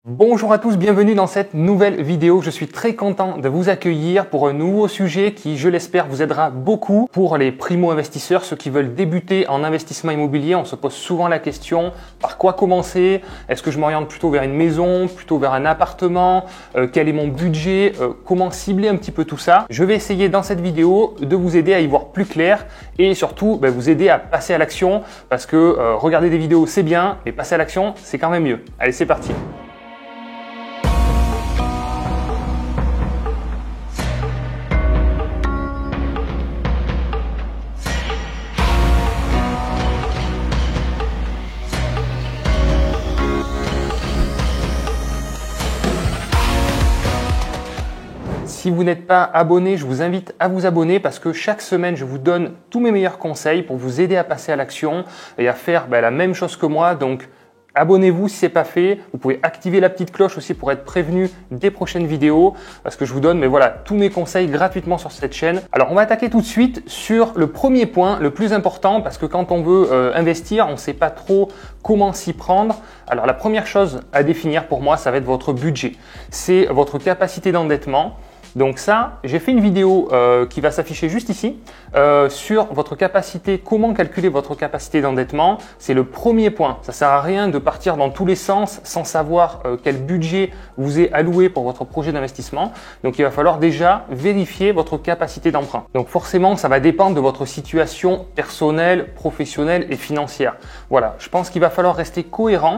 Bonjour à tous, bienvenue dans cette nouvelle vidéo. Je suis très content de vous accueillir pour un nouveau sujet qui, je l'espère, vous aidera beaucoup pour les primo-investisseurs, ceux qui veulent débuter en investissement immobilier. On se pose souvent la question, par quoi commencer? Est-ce que je m'oriente plutôt vers une maison, plutôt vers un appartement? Quel est mon budget? Comment cibler un petit peu tout ça? Je vais essayer dans cette vidéo de vous aider à y voir plus clair et surtout vous aider à passer à l'action parce que regarder des vidéos c'est bien, mais passer à l'action c'est quand même mieux. Allez, c'est parti! Si vous n'êtes pas abonné, je vous invite à vous abonner parce que chaque semaine, je vous donne tous mes meilleurs conseils pour vous aider à passer à l'action et à faire la même chose que moi. Donc, abonnez-vous si ce n'est pas fait. Vous pouvez activer la petite cloche aussi pour être prévenu des prochaines vidéos parce que je vous donne tous mes conseils gratuitement sur cette chaîne. Alors, on va attaquer tout de suite sur le premier point, le plus important parce que quand on veut investir, on ne sait pas trop comment s'y prendre. Alors, la première chose à définir pour moi, ça va être votre budget. C'est votre capacité d'endettement. Donc ça, j'ai fait une vidéo qui va s'afficher juste ici sur votre capacité, comment calculer votre capacité d'endettement. C'est le premier point. Ça sert à rien de partir dans tous les sens sans savoir quel budget vous est alloué pour votre projet d'investissement. Donc il va falloir déjà vérifier votre capacité d'emprunt. Donc forcément, ça va dépendre de votre situation personnelle, professionnelle et financière. Voilà, je pense qu'il va falloir rester cohérent.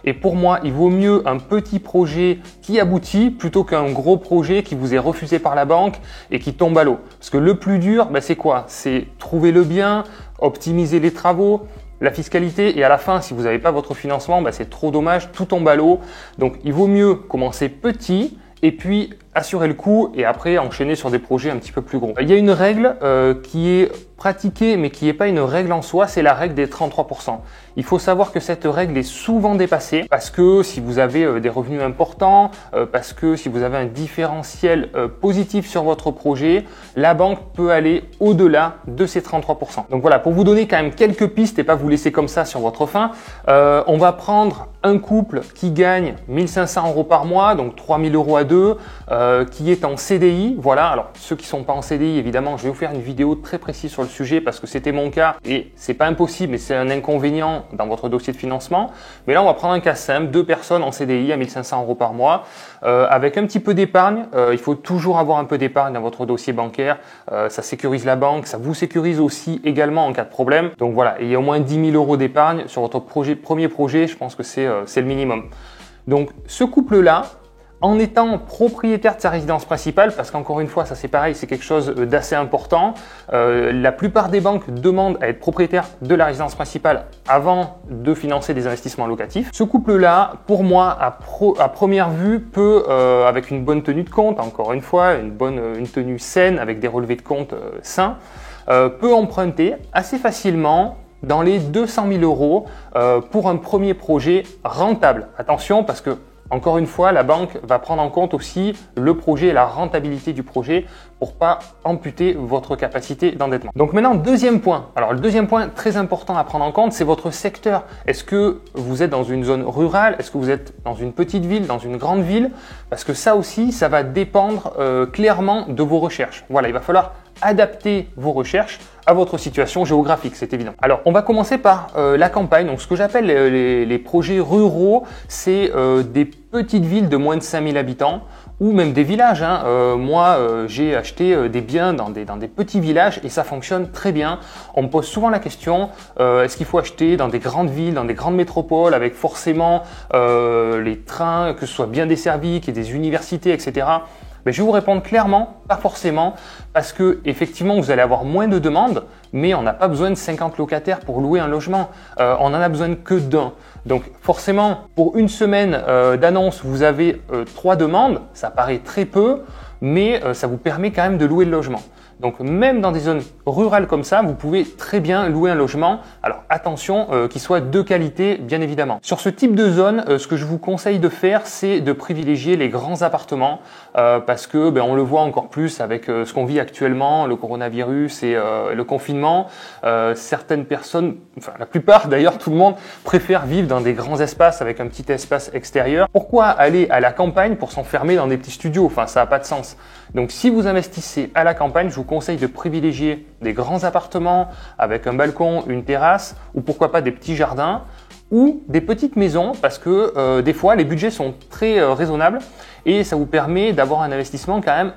Et pour moi, il vaut mieux un petit projet qui aboutit plutôt qu'un gros projet qui vous est refusé par la banque et qui tombe à l'eau. Parce que le plus dur, c'est quoi? C'est trouver le bien, optimiser les travaux, la fiscalité et à la fin, si vous n'avez pas votre financement, c'est trop dommage, tout tombe à l'eau. Donc, il vaut mieux commencer petit et puis assurer le coup et après enchaîner sur des projets un petit peu plus gros. Il y a une règle qui est pratiquée mais qui n'est pas une règle en soi, c'est la règle des 33%. Il faut savoir que cette règle est souvent dépassée parce que si vous avez des revenus importants, parce que si vous avez un différentiel positif sur votre projet, la banque peut aller au-delà de ces 33%. Donc voilà, pour vous donner quand même quelques pistes et pas vous laisser comme ça sur votre faim, on va prendre un couple qui gagne 1 500 € par mois, donc 3 000 € à deux, qui est en CDI. Voilà, alors ceux qui sont pas en CDI, évidemment, je vais vous faire une vidéo très précise sur le sujet parce que c'était mon cas et c'est pas impossible, mais c'est un inconvénient dans votre dossier de financement. Mais là, on va prendre un cas simple, deux personnes en CDI à 1 500 € par mois, avec un petit peu d'épargne. Il faut toujours avoir un peu d'épargne dans votre dossier bancaire. Ça sécurise la banque, ça vous sécurise aussi également en cas de problème. Donc voilà, et il y a au moins 10 000 € d'épargne sur votre premier projet. Je pense que c'est le minimum. Donc ce couple-là, en étant propriétaire de sa résidence principale, parce qu'encore une fois, ça c'est pareil, c'est quelque chose d'assez important. La plupart des banques demandent à être propriétaire de la résidence principale avant de financer des investissements locatifs. Ce couple-là, pour moi, à première vue, peut, avec une bonne tenue de compte, encore une fois, une tenue saine, avec des relevés de compte sains, peut emprunter assez facilement dans les 200 000 € pour un premier projet rentable. Attention, parce que encore une fois, la banque va prendre en compte aussi le projet et la rentabilité du projet pour pas amputer votre capacité d'endettement. Donc maintenant, deuxième point. Alors le deuxième point très important à prendre en compte, c'est votre secteur. Est-ce que vous êtes dans une zone rurale? Est-ce que vous êtes dans une petite ville, dans une grande ville? Parce que ça aussi, ça va dépendre clairement de vos recherches. Voilà, il va falloir adapter vos recherches à votre situation géographique, c'est évident. Alors, on va commencer par la campagne. Donc, ce que j'appelle les projets ruraux, c'est des petites villes de moins de 5 000 habitants ou même des villages. Moi, j'ai acheté des biens dans des petits villages et ça fonctionne très bien. On me pose souvent la question, est-ce qu'il faut acheter dans des grandes villes, dans des grandes métropoles avec forcément les trains, que ce soit bien desservis, qu'il y ait des universités, etc. Je vais vous répondre clairement, pas forcément, parce que effectivement vous allez avoir moins de demandes, mais on n'a pas besoin de 50 locataires pour louer un logement. On en a besoin que d'un. Donc forcément, pour une semaine d'annonce, vous avez 3 demandes, ça paraît très peu, mais ça vous permet quand même de louer le logement. Donc même dans des zones rurales comme ça, vous pouvez très bien louer un logement. Alors attention, qu'il soit de qualité, bien évidemment. Sur ce type de zone, ce que je vous conseille de faire, c'est de privilégier les grands appartements parce que on le voit encore plus avec ce qu'on vit actuellement, le coronavirus et le confinement. Certaines personnes, enfin la plupart d'ailleurs, tout le monde préfère vivre dans des grands espaces avec un petit espace extérieur. Pourquoi aller à la campagne pour s'enfermer dans des petits studios? Enfin, ça n'a pas de sens. Donc si vous investissez à la campagne, je vous conseille de privilégier des grands appartements avec un balcon, une terrasse ou pourquoi pas des petits jardins ou des petites maisons parce que des fois les budgets sont très raisonnables et ça vous permet d'avoir un investissement quand même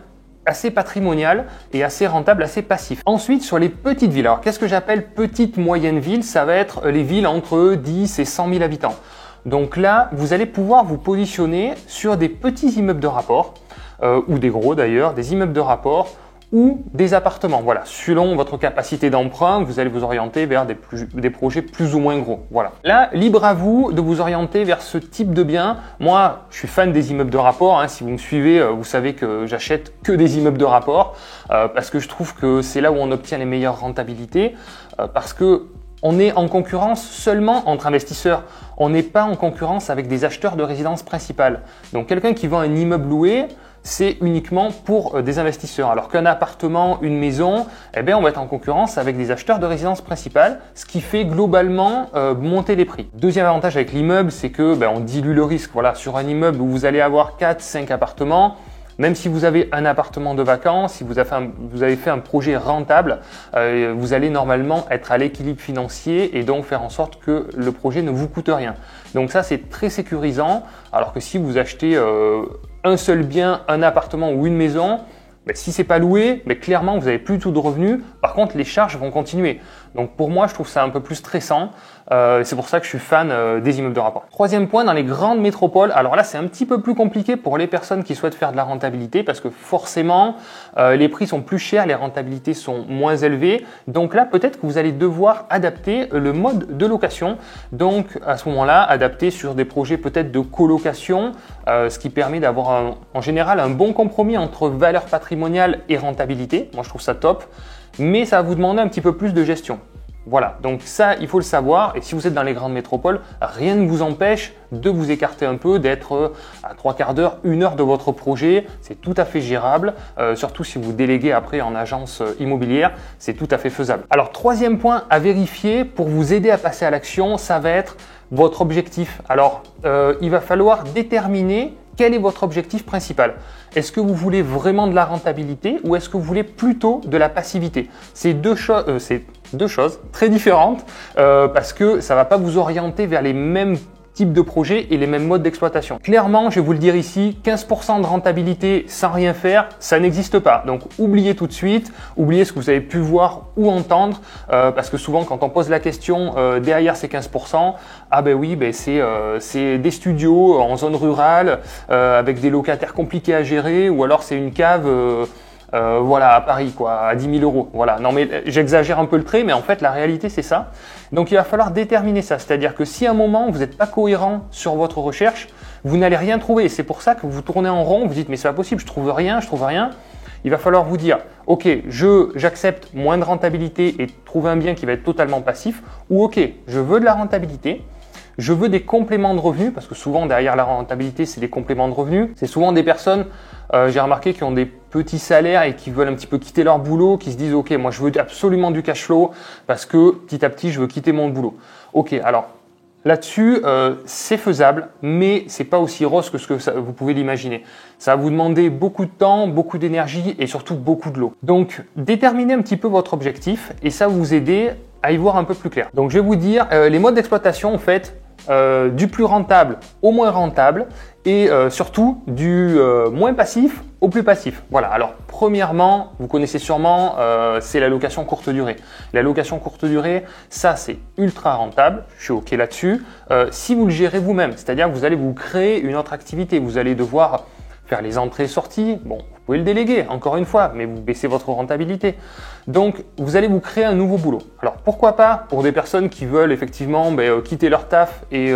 assez patrimonial et assez rentable, assez passif. Ensuite, sur les petites villes. Alors, qu'est-ce que j'appelle petites moyennes villes? Ça va être les villes entre 10 et 100 000 habitants. Donc là, vous allez pouvoir vous positionner sur des petits immeubles de rapport, ou des gros d'ailleurs, des immeubles de rapport ou des appartements. Voilà, selon votre capacité d'emprunt, vous allez vous orienter vers des projets plus ou moins gros. Voilà. Là, libre à vous de vous orienter vers ce type de bien. Moi, je suis fan des immeubles de rapport. Si vous me suivez, vous savez que j'achète que des immeubles de rapport parce que je trouve que c'est là où on obtient les meilleures rentabilités parce que on est en concurrence seulement entre investisseurs. On n'est pas en concurrence avec des acheteurs de résidence principale. Donc, quelqu'un qui vend un immeuble loué, c'est uniquement pour des investisseurs. Alors qu'un appartement, une maison, on va être en concurrence avec des acheteurs de résidence principale, ce qui fait globalement monter les prix. Deuxième avantage avec l'immeuble, c'est que on dilue le risque. Voilà, sur un immeuble où vous allez avoir 4-5 appartements, même si vous avez un appartement de vacances, si vous avez fait un projet rentable, vous allez normalement être à l'équilibre financier et donc faire en sorte que le projet ne vous coûte rien. Donc ça, c'est très sécurisant. Alors que si vous achetez un seul bien, un appartement ou une maison, si c'est pas loué, clairement, vous n'avez plus tout de revenus. Par contre, les charges vont continuer. Donc pour moi, je trouve ça un peu plus stressant. C'est pour ça que je suis fan des immeubles de rapport. Troisième point, dans les grandes métropoles. Alors là, c'est un petit peu plus compliqué pour les personnes qui souhaitent faire de la rentabilité parce que forcément, les prix sont plus chers, les rentabilités sont moins élevées. Donc là, peut-être que vous allez devoir adapter le mode de location. Donc à ce moment-là, adapter sur des projets peut-être de colocation, ce qui permet d'avoir en général un bon compromis entre valeur patrimoniale et rentabilité. Moi, je trouve ça top. Mais ça va vous demander un petit peu plus de gestion. Voilà, donc ça, il faut le savoir. Et si vous êtes dans les grandes métropoles, rien ne vous empêche de vous écarter un peu, d'être à 3/4 d'heure, 1 heure de votre projet. C'est tout à fait gérable, surtout si vous déléguez après en agence immobilière, c'est tout à fait faisable. Alors, troisième point à vérifier pour vous aider à passer à l'action, ça va être votre objectif. Alors, il va falloir déterminer quel est votre objectif principal. Est-ce que vous voulez vraiment de la rentabilité ou est-ce que vous voulez plutôt de la passivité? C'est deux choses très différentes parce que ça ne va pas vous orienter vers les mêmes types de projets et les mêmes modes d'exploitation. Clairement, je vais vous le dire ici, 15% de rentabilité sans rien faire, ça n'existe pas. Donc oubliez tout de suite, oubliez ce que vous avez pu voir ou entendre parce que souvent quand on pose la question derrière ces 15%, c'est des studios en zone rurale avec des locataires compliqués à gérer ou alors c'est une cave à Paris, à 10 000 euros. Voilà. Non, mais j'exagère un peu le trait, mais en fait, la réalité, c'est ça. Donc, il va falloir déterminer ça. C'est-à-dire que si à un moment, vous n'êtes pas cohérent sur votre recherche, vous n'allez rien trouver. C'est pour ça que vous tournez en rond, vous dites, mais c'est pas possible, je trouve rien. Il va falloir vous dire, ok, j'accepte moins de rentabilité et trouver un bien qui va être totalement passif, ou ok, je veux de la rentabilité, je veux des compléments de revenus, parce que souvent derrière la rentabilité, c'est des compléments de revenus. C'est souvent des personnes, j'ai remarqué, qui ont des petits salaires et qui veulent un petit peu quitter leur boulot, qui se disent, ok, moi je veux absolument du cash flow parce que petit à petit, je veux quitter mon boulot. Ok, alors là-dessus, c'est faisable, mais c'est pas aussi rose que ce que vous pouvez l'imaginer. Ça va vous demander beaucoup de temps, beaucoup d'énergie et surtout beaucoup de l'eau. Donc, déterminez un petit peu votre objectif et ça va vous aider à y voir un peu plus clair. Donc, je vais vous dire les modes d'exploitation, en fait, du plus rentable au moins rentable et surtout du moins passif au plus passif. Voilà, alors premièrement, vous connaissez sûrement, c'est la location courte durée. La location courte durée, ça c'est ultra rentable, je suis ok là-dessus. Si vous le gérez vous-même, c'est-à-dire que vous allez vous créer une autre activité, vous allez devoir faire les entrées-sorties, bon, vous pouvez le déléguer, encore une fois, mais vous baissez votre rentabilité. Donc, vous allez vous créer un nouveau boulot. Alors, pourquoi pas pour des personnes qui veulent effectivement quitter leur taf et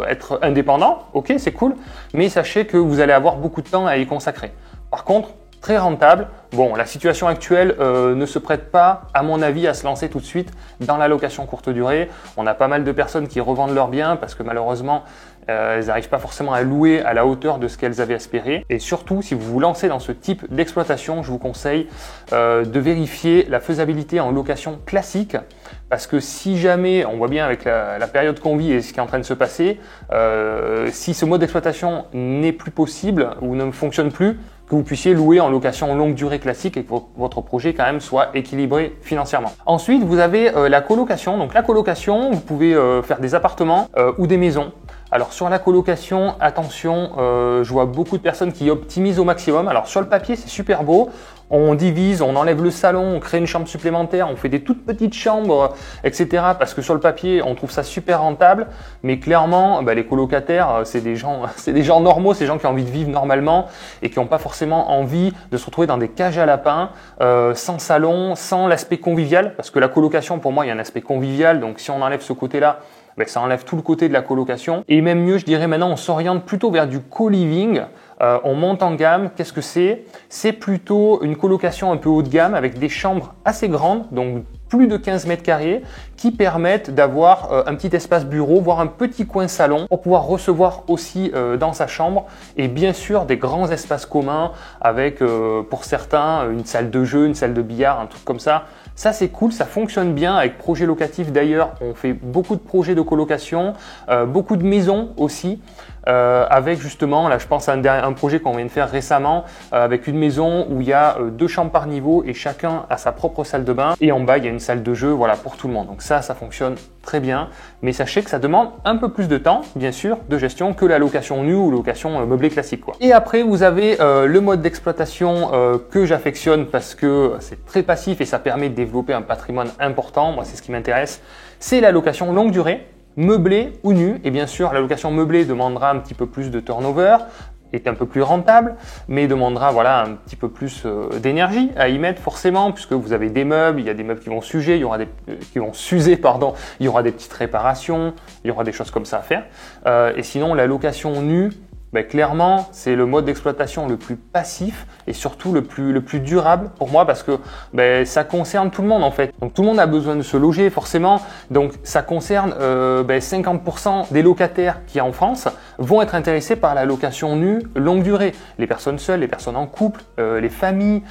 être indépendants, ok, c'est cool, mais sachez que vous allez avoir beaucoup de temps à y consacrer. Par contre, très rentable. Bon, la situation actuelle ne se prête pas, à mon avis, à se lancer tout de suite dans la location courte durée. On a pas mal de personnes qui revendent leurs biens parce que malheureusement, elles n'arrivent pas forcément à louer à la hauteur de ce qu'elles avaient espéré. Et surtout, si vous vous lancez dans ce type d'exploitation, je vous conseille de vérifier la faisabilité en location classique. Parce que si jamais, on voit bien avec la période qu'on vit et ce qui est en train de se passer, si ce mode d'exploitation n'est plus possible ou ne fonctionne plus, que vous puissiez louer en location longue durée classique et que votre projet quand même soit équilibré financièrement. Ensuite, vous avez la colocation. Donc la colocation, vous pouvez faire des appartements ou des maisons. Alors sur la colocation, attention, je vois beaucoup de personnes qui optimisent au maximum. Alors sur le papier, c'est super beau. On divise, on enlève le salon, on crée une chambre supplémentaire, on fait des toutes petites chambres, etc. Parce que sur le papier, on trouve ça super rentable. Mais clairement, les colocataires, c'est des gens normaux, c'est des gens qui ont envie de vivre normalement et qui n'ont pas forcément envie de se retrouver dans des cages à lapins, sans salon, sans l'aspect convivial. Parce que la colocation, pour moi, il y a un aspect convivial. Donc si on enlève ce côté-là, ça enlève tout le côté de la colocation. Et même mieux, je dirais maintenant, on s'oriente plutôt vers du co-living. On monte en gamme. Qu'est-ce que c'est? C'est plutôt une colocation un peu haut de gamme avec des chambres assez grandes, donc plus de 15 mètres carrés, qui permettent d'avoir un petit espace bureau, voire un petit coin salon pour pouvoir recevoir aussi dans sa chambre. Et bien sûr, des grands espaces communs avec, pour certains, une salle de jeu, une salle de billard, un truc comme ça. Ça, c'est cool, ça fonctionne bien avec projet locatif. D'ailleurs, on fait beaucoup de projets de colocation, beaucoup de maisons aussi, avec justement, là je pense à un projet qu'on vient de faire récemment, avec une maison où il y a 2 chambres par niveau et chacun a sa propre salle de bain. Et en bas, il y a une salle de jeu, voilà, pour tout le monde. Donc ça fonctionne très bien. Mais sachez que ça demande un peu plus de temps, bien sûr, de gestion que la location nue ou location meublée classique, quoi. Et après, vous avez le mode d'exploitation que j'affectionne parce que c'est très passif et ça permet de développer un patrimoine important. Moi, c'est ce qui m'intéresse. C'est la location longue durée, meublée ou nue. Et bien sûr, la location meublée demandera un petit peu plus de turnover, est un peu plus rentable, mais demandera voilà un petit peu plus d'énergie à y mettre forcément, puisque vous avez des meubles, il y a des meubles qui vont s'user, il y aura il y aura des petites réparations, il y aura des choses comme ça à faire. Et sinon, la location nue, clairement, c'est le mode d'exploitation le plus passif et surtout le plus durable pour moi parce que ça concerne tout le monde en fait. Donc tout le monde a besoin de se loger forcément. Donc ça concerne 50% des locataires qui en France vont être intéressés par la location nue longue durée. Les personnes seules, les personnes en couple, les familles,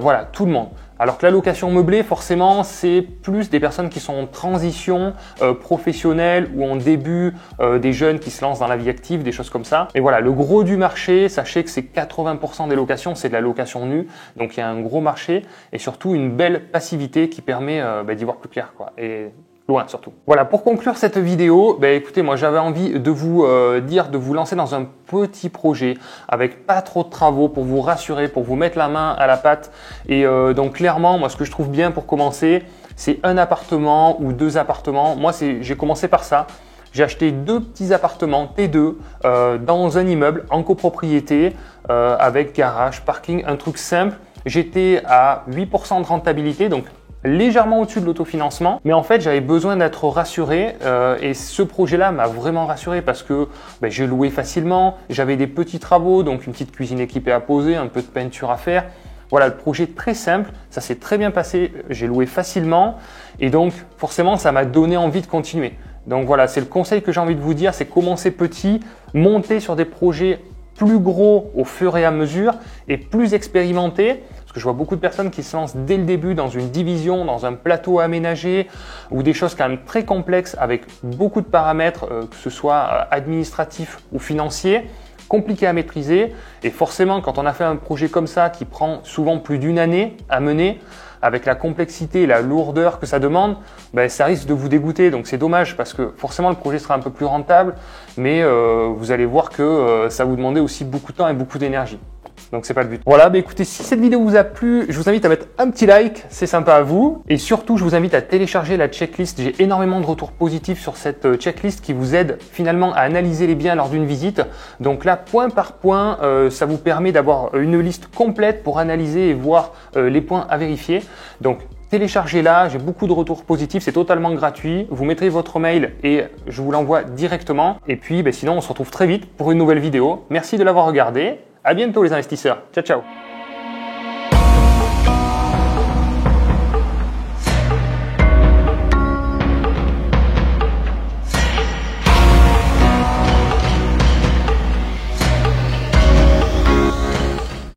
voilà, tout le monde. Alors que la location meublée, forcément, c'est plus des personnes qui sont en transition professionnelle ou en début, des jeunes qui se lancent dans la vie active, des choses comme ça. Et voilà, le gros du marché, sachez que c'est 80% des locations, c'est de la location nue. Donc il y a un gros marché et surtout une belle passivité qui permet d'y voir plus clair, quoi. Et loin surtout. Voilà, pour conclure cette vidéo, écoutez, moi j'avais envie de vous dire de vous lancer dans un petit projet avec pas trop de travaux pour vous rassurer, pour vous mettre la main à la pâte. Et donc clairement, moi ce que je trouve bien pour commencer, c'est un appartement ou 2 appartements. Moi j'ai commencé par ça. J'ai acheté 2 petits appartements T2 dans un immeuble en copropriété avec garage, parking, un truc simple. J'étais à 8% de rentabilité, donc légèrement au-dessus de l'autofinancement, mais en fait j'avais besoin d'être rassuré et ce projet-là m'a vraiment rassuré parce que j'ai loué facilement, j'avais des petits travaux, donc une petite cuisine équipée à poser, un peu de peinture à faire. Voilà, le projet très simple, ça s'est très bien passé, j'ai loué facilement et donc forcément ça m'a donné envie de continuer. Donc voilà, c'est le conseil que j'ai envie de vous dire, c'est commencer petit, monter sur des projets plus gros au fur et à mesure et plus expérimentés. Parce que je vois beaucoup de personnes qui se lancent dès le début dans une division, dans un plateau aménagé ou des choses quand même très complexes avec beaucoup de paramètres, que ce soit administratifs ou financiers, compliqués à maîtriser. Et forcément, quand on a fait un projet comme ça qui prend souvent plus d'1 année à mener, avec la complexité et la lourdeur que ça demande, ça risque de vous dégoûter. Donc c'est dommage parce que forcément le projet sera un peu plus rentable, mais vous allez voir que ça vous demandait aussi beaucoup de temps et beaucoup d'énergie. Donc c'est pas le but. Voilà, écoutez, si cette vidéo vous a plu, je vous invite à mettre un petit like, c'est sympa à vous. Et surtout, je vous invite à télécharger la checklist. J'ai énormément de retours positifs sur cette checklist qui vous aide finalement à analyser les biens lors d'une visite. Donc là, point par point, ça vous permet d'avoir une liste complète pour analyser et voir les points à vérifier. Donc téléchargez-la, j'ai beaucoup de retours positifs, c'est totalement gratuit. Vous mettrez votre mail et je vous l'envoie directement. Et puis sinon, on se retrouve très vite pour une nouvelle vidéo. Merci de l'avoir regardé. À bientôt les investisseurs. Ciao, ciao.